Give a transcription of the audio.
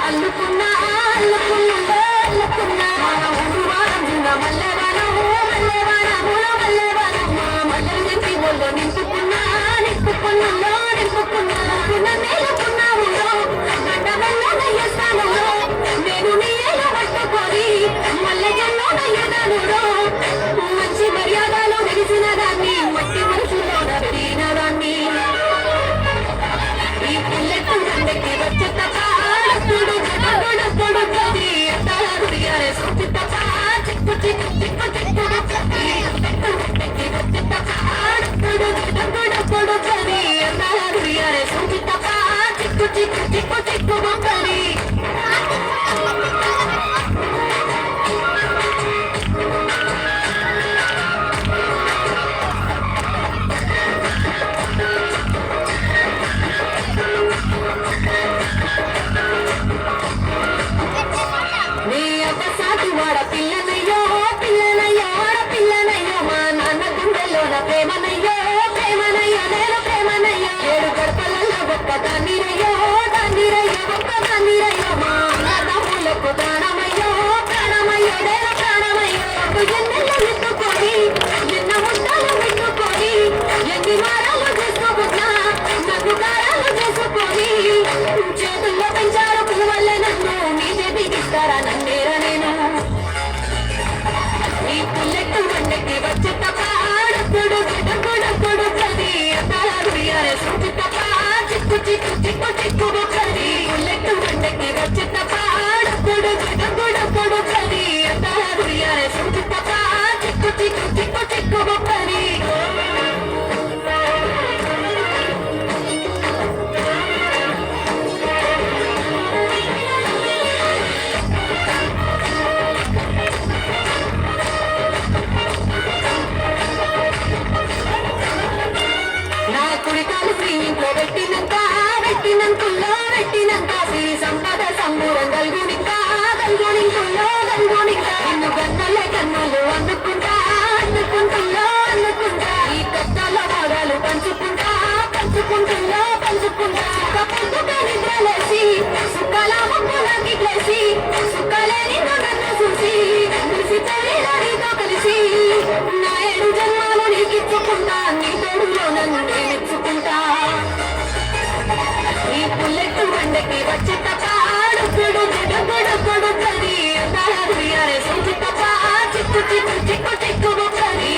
అల్లుకున్నా అల్లుకున్నా అల్లుకున్నా మల్లెవాన మల్లెవాన మల్లెవాన మల్లె నింపి ఒళ్ళో నింపుకున్నా నింపుకున్నా నింపుకున్నా మేలుకున్నావు గడ్డ మెల్లనయ్యేస్తాను నేను నీ ఏలు పట్టుకొని మల్లె జల్లో నయ్యదాను మంచి మర్యాదలో వెలిసిన దాన్ని మట్టి మనసులో నడిన దాన్ని ఈ పుల్లెట్టు అందరికి వచ్చేట వాడ పిల్లనయ్యో పిల్లనయ్యో ఆడ పిల్లనయ్యో మా నాన్న గుండెల్లోన ప్రేమనయ్యో ప్రేమనయ్యో నేను ప్రేమనయ్యో ఏడు గడపలలో గొప్ప దాన్నిరయ్యో దాన్నిరయ్యో గొప్ప దాన్నిరయ్యో మా అన్నదమ్ములకు ప్రాణమయ్యో ప్రాణమయ్యో నేను ప్రాణమయ్యో ఎన్నెల్లో ఎత్తుకొని ఎన్న ముట్టాలు పెట్టుకొని ఎన్ని వారాలు చేసుకోకున్నా నాకు కారాలు చేసుకొని చేతుల్లో పెంచారు పువ్వులే నన్ను మీదే దిగిస్తారా నన్నేరా నేను ఈ పుల్లెట్టు వండకి వచ్చే తప్పుడు కొడు కది చిక్కు చిక్కు చిక్కు చిక్కు కది పుల్లెట్టు వండకి వచ్చే తప్పుడు కొడు కది చిక్కు చిక్కు చిక్కు చిక్కు కది కుడికాలు శ్రీ ఇంట్లో పెట్టినంత శ్రీ సంపద సంబూరం గల్గునింకా నిన్ను కన్నులు అందుకుంటా ఈ కష్టాల భాగాలు పంచుకుంటా పొద్దుగా నిద్రలేసి సుఖాల ముక్కులకి లేసి సుఖాలేని నన్ను చూసి మురిసితో కలిసి నా 7 జన్మాలు నీకిచ్చుకుంటా నీ తోడులో నన్ను మెచ్చుకుంటా ఈ పుల్లెట్టు వండకి వచ్చే తప్పుడు కది చిక్కు చిక్కు చిక్కు చిక్కు కది